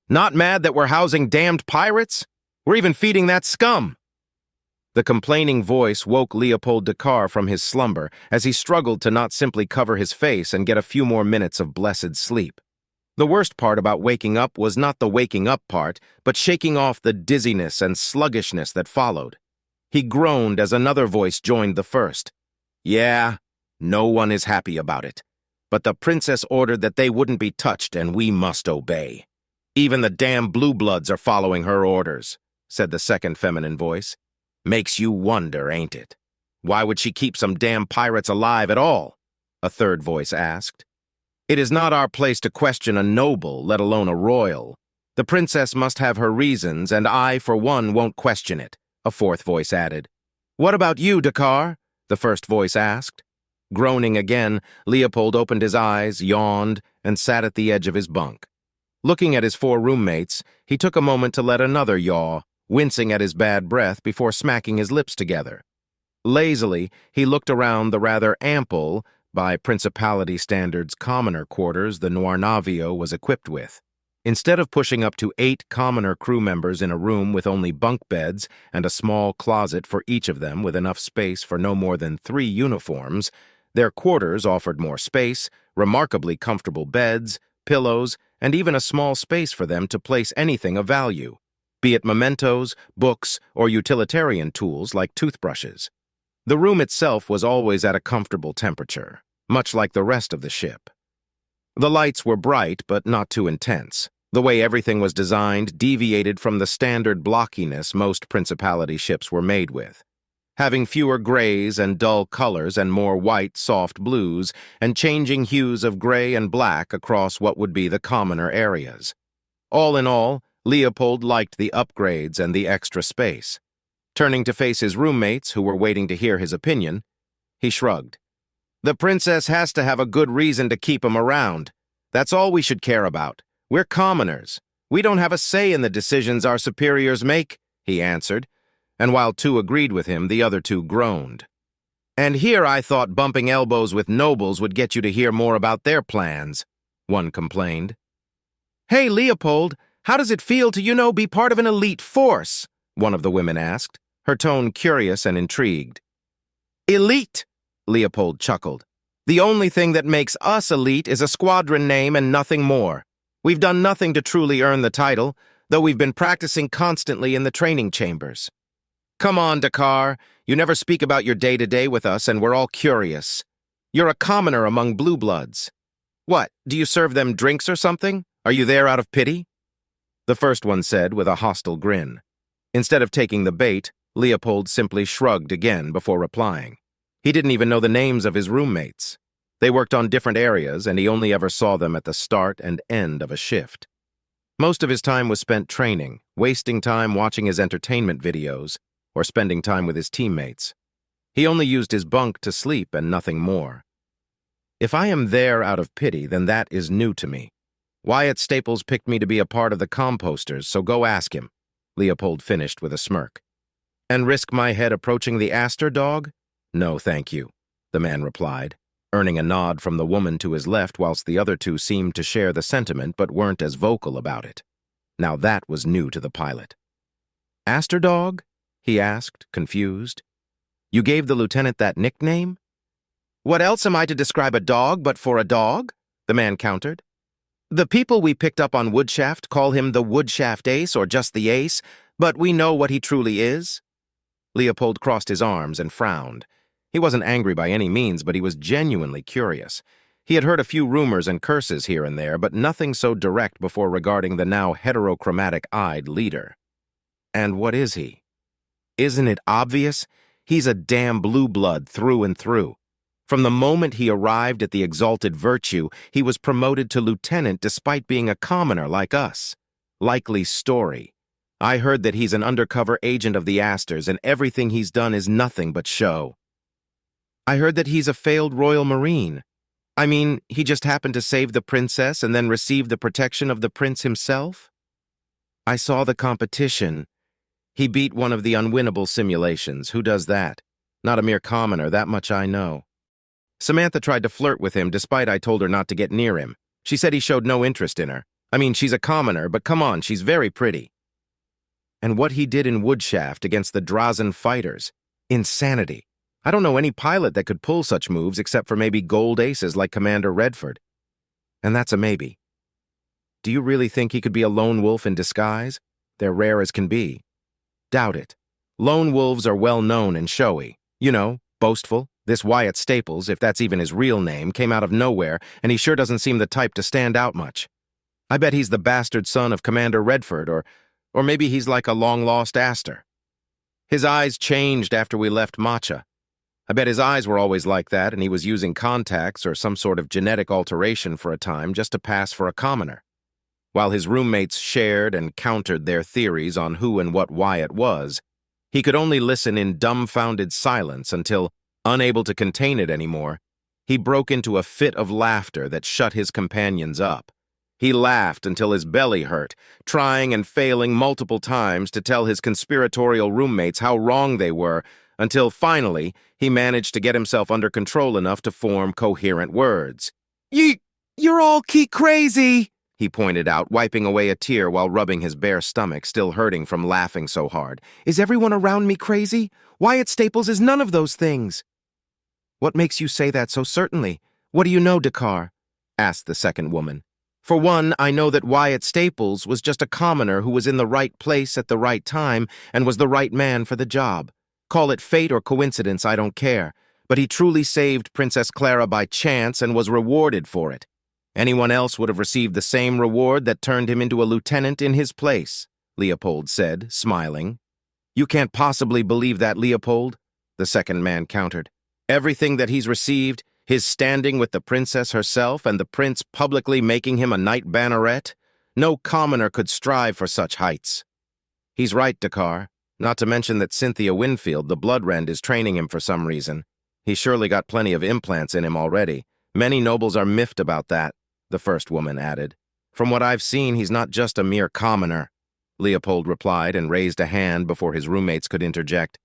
Not mad that we're housing damned pirates? We're even feeding that scum." The complaining voice woke Leopold Dakar from his slumber as he struggled to not simply cover his face and get a few more minutes of blessed sleep. The worst part about waking up was not the waking up part, but shaking off the dizziness and sluggishness that followed. He groaned as another voice joined the first. "Yeah, no one is happy about it. But the princess ordered that they wouldn't be touched, and we must obey. Even the damn blue bloods are following her orders," said the second feminine voice. "Makes you wonder, ain't it? Why would she keep some damn pirates alive at all?" a third voice asked. "It is not our place to question a noble, let alone a royal. The princess must have her reasons, and I, for one, won't question it," a fourth voice added. "What about you, Dakar?" the first voice asked. Groaning again, Leopold opened his eyes, yawned, and sat at the edge of his bunk. Looking at his four roommates, he took a moment to let another yaw, wincing at his bad breath before smacking his lips together. Lazily, he looked around the rather ample, by Principality standards, commoner quarters the Noir Navio was equipped with. Instead of pushing up to 8 commoner crew members in a room with only bunk beds and a small closet for each of them with enough space for no more than 3 uniforms, their quarters offered more space, remarkably comfortable beds, pillows, and even a small space for them to place anything of value, be it mementos, books, or utilitarian tools like toothbrushes. The room itself was always at a comfortable temperature, much like the rest of the ship. The lights were bright, but not too intense. The way everything was designed deviated from the standard blockiness most Principality ships were made with, having fewer grays and dull colors and more white, soft blues, and changing hues of gray and black across what would be the commoner areas. All in all, Leopold liked the upgrades and the extra space. Turning to face his roommates, who were waiting to hear his opinion, he shrugged. "The princess has to have a good reason to keep him around. That's all we should care about. We're commoners. We don't have a say in the decisions our superiors make," he answered, and while 2 agreed with him, the other 2 groaned. "And here I thought bumping elbows with nobles would get you to hear more about their plans," one complained. "Hey, Leopold, how does it feel to, be part of an elite force?" one of the women asked, her tone curious and intrigued. "Elite," Leopold chuckled. "The only thing that makes us elite is a squadron name and nothing more. We've done nothing to truly earn the title, though we've been practicing constantly in the training chambers. Come on, Dakar, you never speak about your day-to-day with us and we're all curious. You're a commoner among blue bloods. What, do you serve them drinks or something? Are you there out of pity?" The first one said with a hostile grin. Instead of taking the bait, Leopold simply shrugged again before replying. He didn't even know the names of his roommates. They worked on different areas, and he only ever saw them at the start and end of a shift. Most of his time was spent training, wasting time watching his entertainment videos, or spending time with his teammates. He only used his bunk to sleep and nothing more. If I am there out of pity, then that is new to me. Wyatt Staples picked me to be a part of the composters, so go ask him," Leopold finished with a smirk. "And risk my head approaching the Aster dog? No, thank you," the man replied, earning a nod from the woman to his left whilst the other 2 seemed to share the sentiment but weren't as vocal about it. Now that was new to the pilot. "Aster dog?" he asked, confused. "You gave the lieutenant that nickname?" "What else am I to describe a dog but for a dog?" the man countered. "The people we picked up on Woodshaft call him the Woodshaft Ace or just the Ace, but we know what he truly is." Leopold crossed his arms and frowned. He wasn't angry by any means, but he was genuinely curious. He had heard a few rumors and curses here and there, but nothing so direct before regarding the now heterochromatic-eyed leader. And what is he? Isn't it obvious? He's a damn blue blood through and through. From the moment he arrived at the Exalted Virtue, he was promoted to lieutenant despite being a commoner like us. Likely story. I heard that he's an undercover agent of the Asters, and everything he's done is nothing but show. I heard that he's a failed Royal Marine. I mean, he just happened to save the princess and then receive the protection of the prince himself? I saw the competition. He beat one of the unwinnable simulations. Who does that? Not a mere commoner, that much I know. Samantha tried to flirt with him despite I told her not to get near him. She said he showed no interest in her. I mean, she's a commoner, but come on, she's very pretty. And what he did in Woodshaft against the Drazen fighters. Insanity. I don't know any pilot that could pull such moves except for maybe gold aces like Commander Redford. And that's a maybe. Do you really think he could be a lone wolf in disguise? They're rare as can be. Doubt it. Lone wolves are well known and showy. You know, boastful. This Wyatt Staples, if that's even his real name, came out of nowhere, and he sure doesn't seem the type to stand out much. I bet he's the bastard son of Commander Redford, or maybe he's like a long-lost Astor. His eyes changed after we left Matcha. I bet his eyes were always like that, and he was using contacts or some sort of genetic alteration for a time just to pass for a commoner. While his roommates shared and countered their theories on who and what Wyatt was, he could only listen in dumbfounded silence until, unable to contain it anymore, he broke into a fit of laughter that shut his companions up. He laughed until his belly hurt, trying and failing multiple times to tell his conspiratorial roommates how wrong they were, until finally he managed to get himself under control enough to form coherent words. You're all crazy, he pointed out, wiping away a tear while rubbing his bare stomach, still hurting from laughing so hard. Is everyone around me crazy? Wyatt Staples is none of those things. What makes you say that so certainly? What do you know, Dakar? Asked the second woman. For one, I know that Wyatt Staples was just a commoner who was in the right place at the right time and was the right man for the job. Call it fate or coincidence, I don't care. But he truly saved Princess Clara by chance and was rewarded for it. Anyone else would have received the same reward that turned him into a lieutenant in his place, Leopold said, smiling. You can't possibly believe that, Leopold, the second man countered. Everything that he's received, his standing with the princess herself and the prince publicly making him a knight banneret, no commoner could strive for such heights. He's right, Dakar, not to mention that Cynthia Winfield, the Bloodrend, is training him for some reason. He's surely got plenty of implants in him already. Many nobles are miffed about that, the first woman added. From what I've seen, he's not just a mere commoner, Leopold replied and raised a hand before his roommates could interject.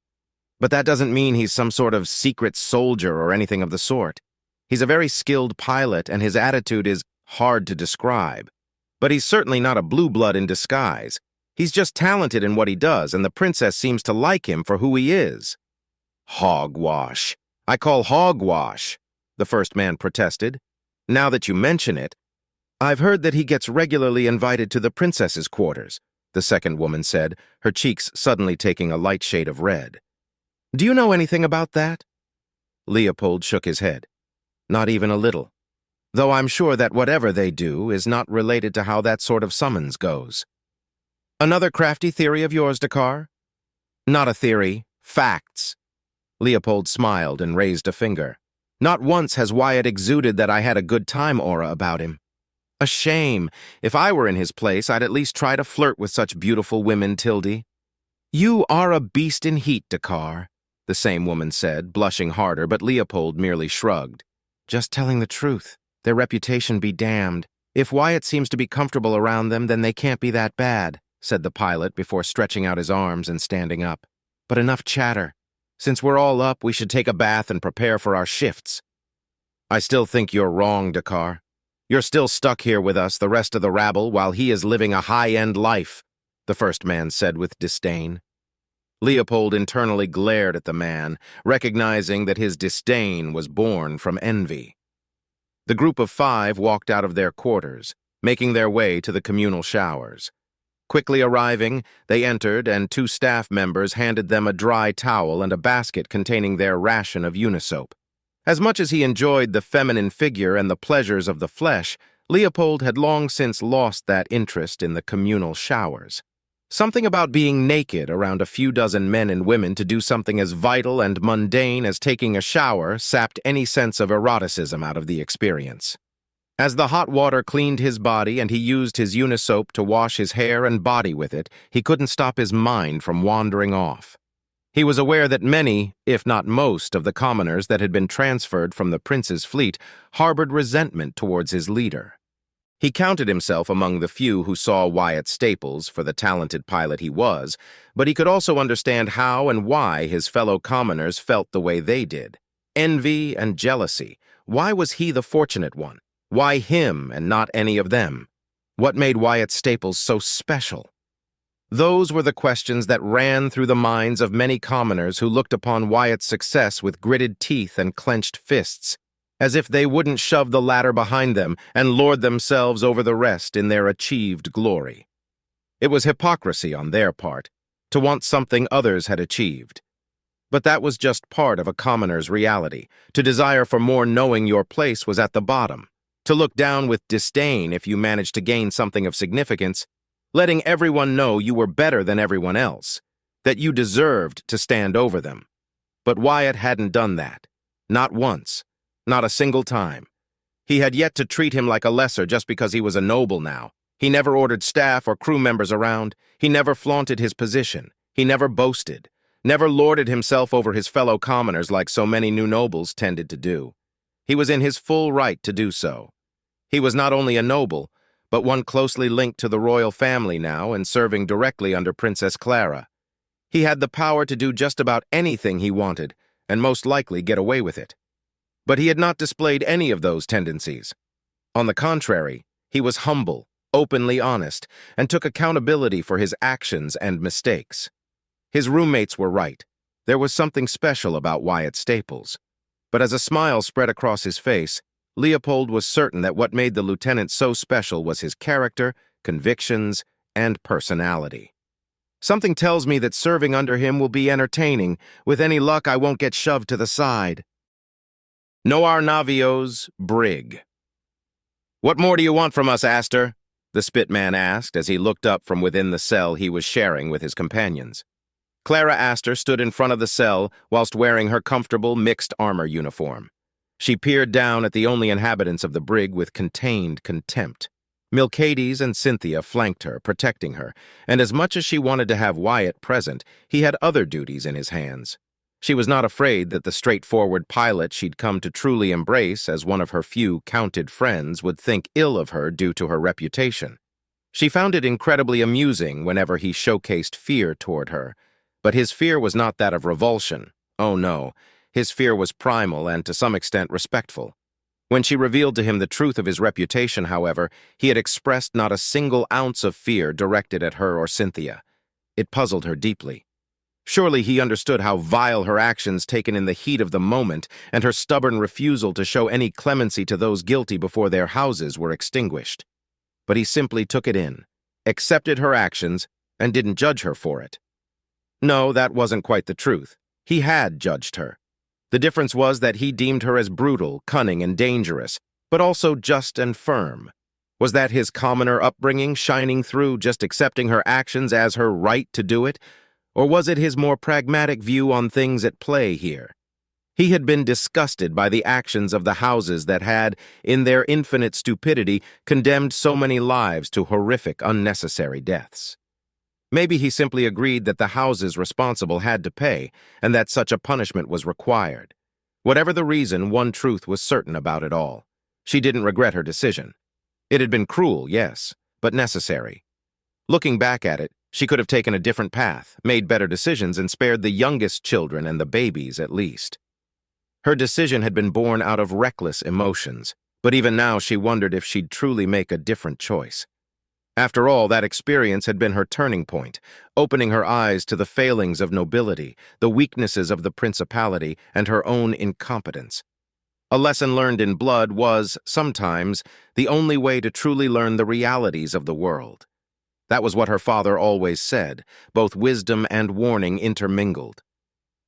But that doesn't mean he's some sort of secret soldier or anything of the sort. He's a very skilled pilot, and his attitude is hard to describe. But he's certainly not a blue blood in disguise. He's just talented in what he does, and the princess seems to like him for who he is. Hogwash. I call hogwash, the first man protested. Now that you mention it, I've heard that he gets regularly invited to the princess's quarters, the second woman said, her cheeks suddenly taking a light shade of red. Do you know anything about that? Leopold shook his head. Not even a little. Though I'm sure that whatever they do is not related to how that sort of summons goes. Another crafty theory of yours, Dakar? Not a theory. Facts. Leopold smiled and raised a finger. Not once has Wyatt exuded that I had a good time aura about him. A shame. If I were in his place, I'd at least try to flirt with such beautiful women, Tildy. You are a beast in heat, Dakar, the same woman said, blushing harder, but Leopold merely shrugged. Just telling the truth. Their reputation be damned. If Wyatt seems to be comfortable around them, then they can't be that bad, said the pilot before stretching out his arms and standing up. But enough chatter. Since we're all up, we should take a bath and prepare for our shifts. I still think you're wrong, Dakar. You're still stuck here with us, the rest of the rabble, while he is living a high-end life, the first man said with disdain. Leopold internally glared at the man, recognizing that his disdain was born from envy. The group of 5 walked out of their quarters, making their way to the communal showers. Quickly arriving, they entered, and 2 staff members handed them a dry towel and a basket containing their ration of unisoap. As much as he enjoyed the feminine figure and the pleasures of the flesh, Leopold had long since lost that interest in the communal showers. Something about being naked around a few dozen men and women to do something as vital and mundane as taking a shower sapped any sense of eroticism out of the experience. As the hot water cleaned his body and he used his unisoap to wash his hair and body with it, he couldn't stop his mind from wandering off. He was aware that many, if not most, of the commoners that had been transferred from the prince's fleet harbored resentment towards his leader. He counted himself among the few who saw Wyatt Staples for the talented pilot he was, but he could also understand how and why his fellow commoners felt the way they did. Envy and jealousy. Why was he the fortunate one? Why him and not any of them? What made Wyatt Staples so special? Those were the questions that ran through the minds of many commoners who looked upon Wyatt's success with gritted teeth and clenched fists, as if they wouldn't shove the ladder behind them and lord themselves over the rest in their achieved glory. It was hypocrisy on their part, to want something others had achieved. But that was just part of a commoner's reality, to desire for more knowing your place was at the bottom, to look down with disdain if you managed to gain something of significance, letting everyone know you were better than everyone else, that you deserved to stand over them. But Wyatt hadn't done that. Not once. Not a single time. He had yet to treat him like a lesser just because he was a noble now. He never ordered staff or crew members around. He never flaunted his position. He never boasted. Never lorded himself over his fellow commoners like so many new nobles tended to do. He was in his full right to do so. He was not only a noble, but one closely linked to the royal family now and serving directly under Princess Clara. He had the power to do just about anything he wanted, and most likely get away with it. But he had not displayed any of those tendencies. On the contrary, he was humble, openly honest, and took accountability for his actions and mistakes. His roommates were right. There was something special about Wyatt Staples. But as a smile spread across his face, Leopold was certain that what made the lieutenant so special was his character, convictions, and personality. Something tells me that serving under him will be entertaining. With any luck, I won't get shoved to the side. Noir Navio's Brig. What more do you want from us, Astor? The Spitman asked as he looked up from within the cell he was sharing with his companions. Clara Astor stood in front of the cell whilst wearing her comfortable mixed armor uniform. She peered down at the only inhabitants of the brig with contained contempt. Milcades and Cynthia flanked her, protecting her, and as much as she wanted to have Wyatt present, he had other duties in his hands. She was not afraid that the straightforward pilot she'd come to truly embrace as one of her few counted friends would think ill of her due to her reputation. She found it incredibly amusing whenever he showcased fear toward her, but his fear was not that of revulsion. Oh no. His fear was primal and, to some extent, respectful. When she revealed to him the truth of his reputation, however, he had expressed not a single ounce of fear directed at her or Cynthia. It puzzled her deeply. Surely he understood how vile her actions taken in the heat of the moment and her stubborn refusal to show any clemency to those guilty before their houses were extinguished. But he simply took it in, accepted her actions, and didn't judge her for it. No, that wasn't quite the truth. He had judged her. The difference was that he deemed her as brutal, cunning, and dangerous, but also just and firm. Was that his commoner upbringing shining through, just accepting her actions as her right to do it? Or was it his more pragmatic view on things at play here? He had been disgusted by the actions of the houses that had, in their infinite stupidity, condemned so many lives to horrific, unnecessary deaths. Maybe he simply agreed that the houses responsible had to pay, and that such a punishment was required. Whatever the reason, one truth was certain about it all. She didn't regret her decision. It had been cruel, yes, but necessary. Looking back at it, she could have taken a different path, made better decisions, and spared the youngest children and the babies at least. Her decision had been born out of reckless emotions, but even now she wondered if she'd truly make a different choice. After all, that experience had been her turning point, opening her eyes to the failings of nobility, the weaknesses of the principality, and her own incompetence. A lesson learned in blood was, sometimes, the only way to truly learn the realities of the world. That was what her father always said, both wisdom and warning intermingled.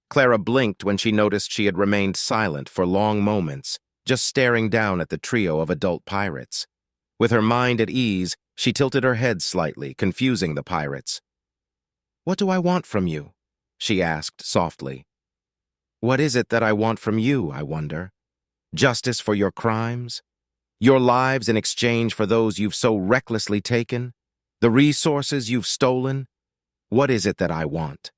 Clara blinked when she noticed she had remained silent for long moments, just staring down at the trio of adult pirates. With her mind at ease, she tilted her head slightly, confusing the pirates. "What do I want from you?" she asked softly. "What is it that I want from you, I wonder? Justice for your crimes? Your lives in exchange for those you've so recklessly taken? The resources you've stolen? What is it that I want?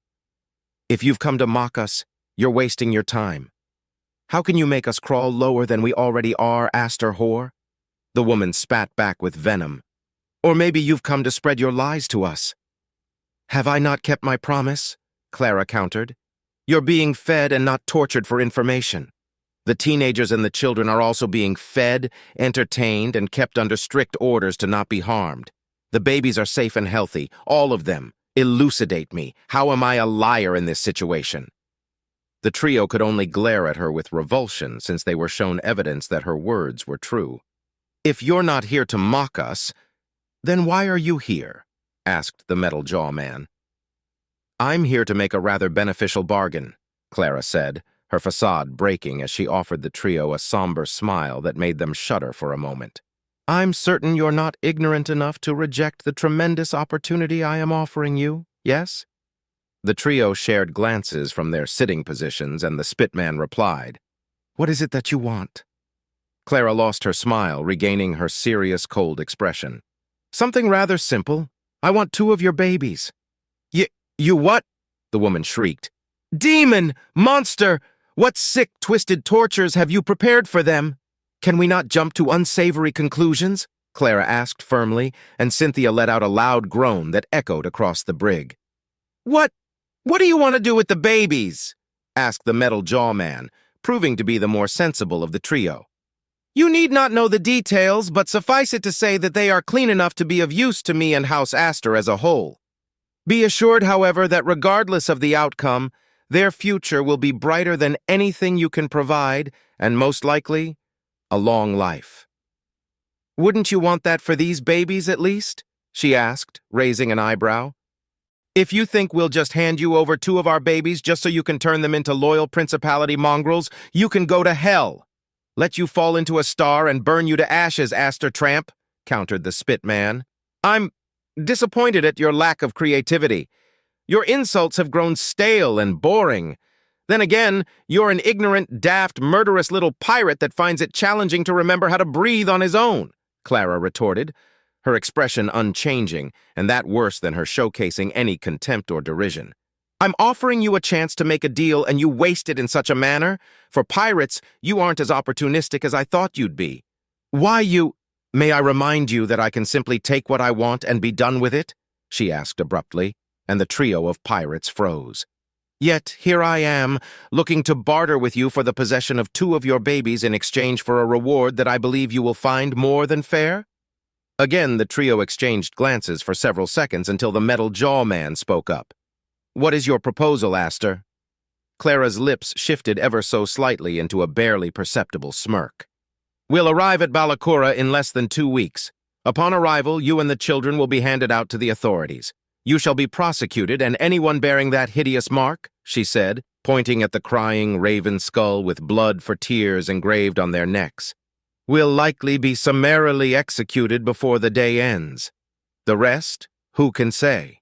If you've come to mock us, you're wasting your time. How can you make us crawl lower than we already are, Astor whore?" The woman spat back with venom. "Or maybe you've come to spread your lies to us." "Have I not kept my promise?" Clara countered. "You're being fed and not tortured for information. The teenagers and the children are also being fed, entertained, and kept under strict orders to not be harmed. The babies are safe and healthy, all of them. Elucidate me. How am I a liar in this situation? The trio could only glare at her with revulsion since they were shown evidence that her words were true. "If you're not here to mock us, then why are you here?" asked the metal jaw man. "I'm here to make a rather beneficial bargain," Clara said, her facade breaking as she offered the trio a somber smile that made them shudder for a moment. "I'm certain you're not ignorant enough to reject the tremendous opportunity I am offering you, yes?" The trio shared glances from their sitting positions, and the Spitman replied, "What is it that you want?" Clara lost her smile, regaining her serious, cold expression. "Something rather simple. I want 2 of your babies." You what?" the woman shrieked. "Demon! Monster! What sick, twisted tortures have you prepared for them?" "Can we not jump to unsavory conclusions?" Clara asked firmly, and Cynthia let out a loud groan that echoed across the brig. What do you want to do with the babies?" asked the metal jaw man, proving to be the more sensible of the trio. "You need not know the details, but suffice it to say that they are clean enough to be of use to me and House Astor as a whole. Be assured, however, that regardless of the outcome, their future will be brighter than anything you can provide, and most likely, a long life." "Wouldn't you want that for these babies, at least?" she asked, raising an eyebrow. "If you think we'll just hand you over 2 of our babies just so you can turn them into loyal principality mongrels, you can go to hell. Let you fall into a star and burn you to ashes, Astor Tramp," countered the Spit Man. "I'm disappointed at your lack of creativity. Your insults have grown stale and boring. Then again, you're an ignorant, daft, murderous little pirate that finds it challenging to remember how to breathe on his own," Clara retorted, her expression unchanging, and that worse than her showcasing any contempt or derision. "I'm offering you a chance to make a deal and you waste it in such a manner? For pirates, you aren't as opportunistic as I thought you'd be. May I remind you that I can simply take what I want and be done with it?" she asked abruptly, and the trio of pirates froze. "Yet here I am, looking to barter with you for the possession of 2 of your babies in exchange for a reward that I believe you will find more than fair?" Again, the trio exchanged glances for several seconds until the metal jaw man spoke up. "What is your proposal, Astor?" Clara's lips shifted ever so slightly into a barely perceptible smirk. "We'll arrive at Balakura in less than 2 weeks. Upon arrival, you and the children will be handed out to the authorities. You shall be prosecuted, and anyone bearing that hideous mark," she said, pointing at the crying raven skull with blood for tears engraved on their necks, "will likely be summarily executed before the day ends. The rest, who can say?"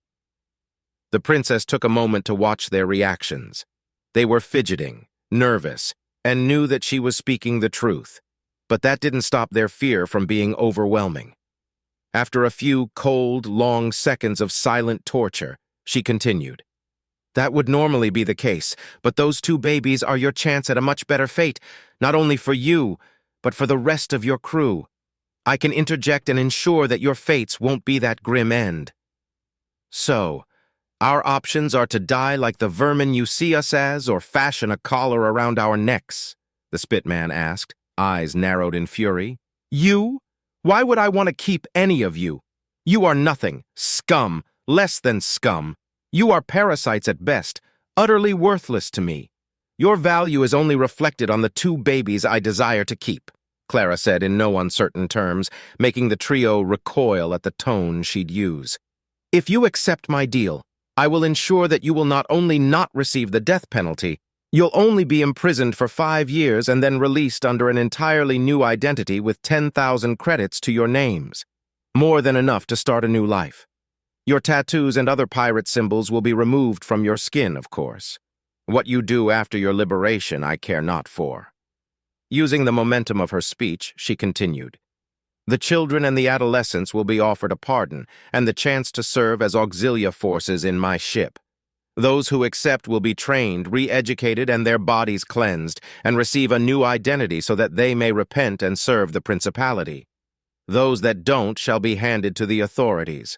The princess took a moment to watch their reactions. They were fidgeting, nervous, and knew that she was speaking the truth. But that didn't stop their fear from being overwhelming. After a few cold, long seconds of silent torture, she continued. "That would normally be the case, but those 2 babies are your chance at a much better fate, not only for you, but for the rest of your crew. I can interject and ensure that your fates won't be that grim end. So, our options are to die like the vermin you see us as, or fashion a collar around our necks?" the Spitman asked, eyes narrowed in fury. "You? Why would I want to keep any of you? You are nothing, scum, less than scum. You are parasites at best, utterly worthless to me. Your value is only reflected on the 2 babies I desire to keep," Clara said in no uncertain terms, making the trio recoil at the tone she'd use. "If you accept my deal, I will ensure that you will not only not receive the death penalty, you'll only be imprisoned for 5 years and then released under an entirely new identity with 10,000 credits to your names. More than enough to start a new life. Your tattoos and other pirate symbols will be removed from your skin, of course. What you do after your liberation, I care not for." Using the momentum of her speech, she continued. "The children and the adolescents will be offered a pardon and the chance to serve as auxilia forces in my ship. Those who accept will be trained, re-educated, and their bodies cleansed, and receive a new identity so that they may repent and serve the principality. Those that don't shall be handed to the authorities.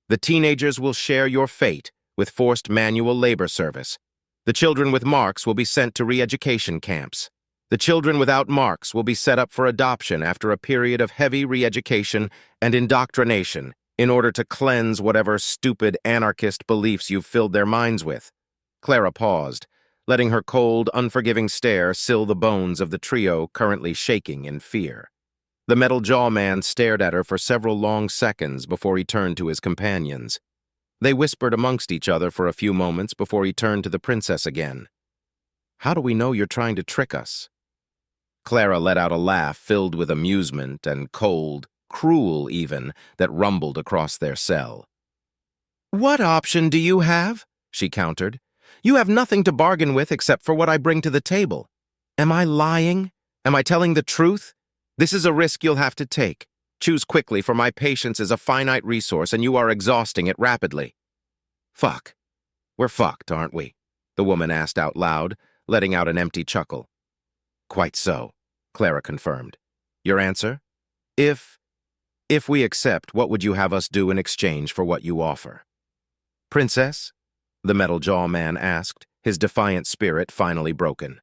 The teenagers will share your fate with forced manual labor service. The children with marks will be sent to re-education camps. The children without marks will be set up for adoption after a period of heavy re-education and indoctrination in order to cleanse whatever stupid anarchist beliefs you've filled their minds with. Clara paused, letting her cold, unforgiving stare sill the bones of the trio currently shaking in fear. The metal jaw man stared at her for several long seconds before he turned to his companions. They whispered amongst each other for a few moments before he turned to the princess again. "How do we know you're trying to trick us?" Clara let out a laugh filled with amusement and cold, cruel even, that rumbled across their cell. "What option do you have?" she countered. "You have nothing to bargain with except for what I bring to the table. Am I lying? Am I telling the truth? This is a risk you'll have to take. Choose quickly, for my patience is a finite resource and you are exhausting it rapidly." "Fuck. We're fucked, aren't we?" the woman asked out loud, letting out an empty chuckle. "Quite so," Clara confirmed. "Your answer? If we accept, what would you have us do in exchange for what you offer?" "Princess?" the metal jaw man asked, his defiant spirit finally broken.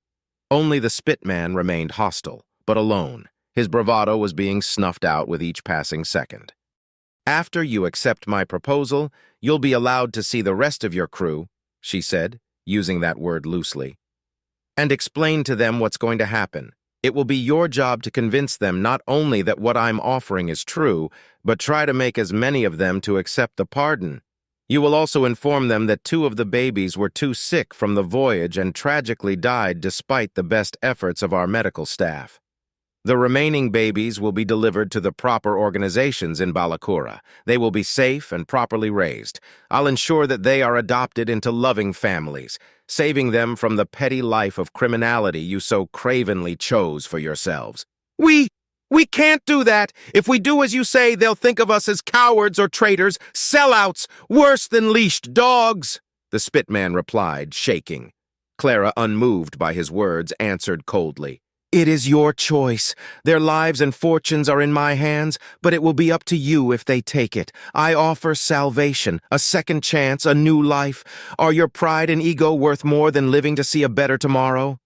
Only the spit man remained hostile, but alone. His bravado was being snuffed out with each passing second. "After you accept my proposal, you'll be allowed to see the rest of your crew," she said, using that word loosely, "and explain to them what's going to happen. It will be your job to convince them not only that what I'm offering is true, but try to make as many of them to accept the pardon. You will also inform them that 2 of the babies were too sick from the voyage and tragically died despite the best efforts of our medical staff. The remaining babies will be delivered to the proper organizations in Balakura. They will be safe and properly raised. I'll ensure that they are adopted into loving families, saving them from the petty life of criminality you so cravenly chose for yourselves." We can't do that. If we do as you say, they'll think of us as cowards or traitors, sellouts, worse than leashed dogs," the spitman replied, shaking. Clara, unmoved by his words, answered coldly, "It is your choice. Their lives and fortunes are in my hands, but it will be up to you if they take it. I offer salvation, a second chance, a new life. Are your pride and ego worth more than living to see a better tomorrow?"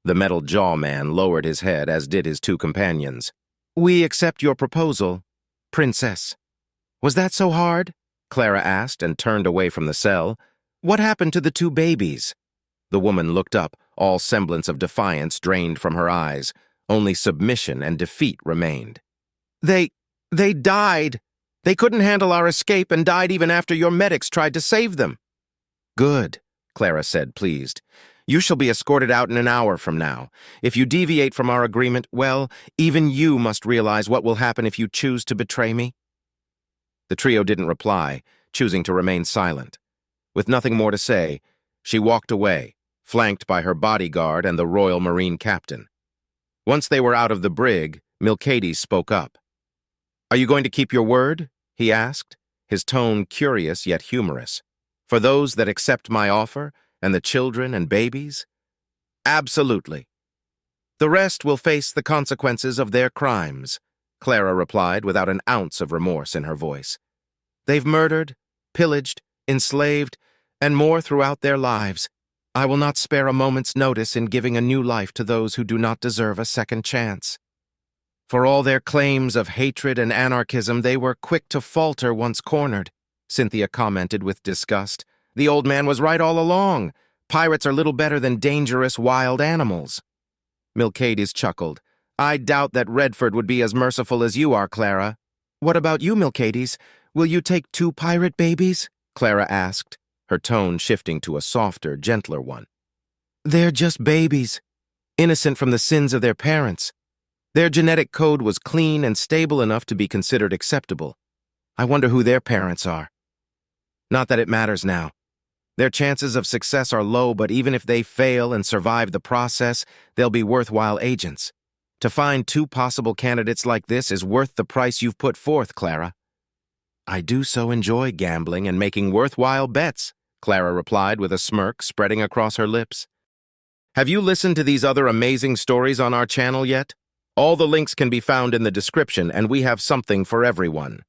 The metal jaw man lowered his head, as did his 2 companions. "We accept your proposal, Princess." "Was that so hard?" Clara asked and turned away from the cell. "What happened to the 2 babies?" The woman looked up, all semblance of defiance drained from her eyes. Only submission and defeat remained. They died. They couldn't handle our escape and died even after your medics tried to save them." "Good," Clara said, pleased. "You shall be escorted out in an hour from now. If you deviate from our agreement, well, even you must realize what will happen if you choose to betray me." The trio didn't reply, choosing to remain silent. With nothing more to say, she walked away, flanked by her bodyguard and the Royal Marine captain. Once they were out of the brig, Milcades spoke up. "Are you going to keep your word?" he asked, his tone curious yet humorous. "For those that accept my offer, and the children and babies?" "Absolutely. The rest will face the consequences of their crimes," Clara replied without an ounce of remorse in her voice. "They've murdered, pillaged, enslaved, and more throughout their lives. I will not spare a moment's notice in giving a new life to those who do not deserve a second chance. For all their claims of hatred and anarchism, they were quick to falter once cornered," Cynthia commented with disgust. "The old man was right all along. Pirates are little better than dangerous wild animals." Milcades chuckled. "I doubt that Redford would be as merciful as you are, Clara." "What about you, Milcades? Will you take 2 pirate babies?" Clara asked, her tone shifting to a softer, gentler one. "They're just babies, innocent from the sins of their parents. Their genetic code was clean and stable enough to be considered acceptable. I wonder who their parents are. Not that it matters now. Their chances of success are low, but even if they fail and survive the process, they'll be worthwhile agents. To find 2 possible candidates like this is worth the price you've put forth, Clara." "I do so enjoy gambling and making worthwhile bets," Clara replied with a smirk spreading across her lips. "Have you listened to these other amazing stories on our channel yet? All the links can be found in the description, and we have something for everyone."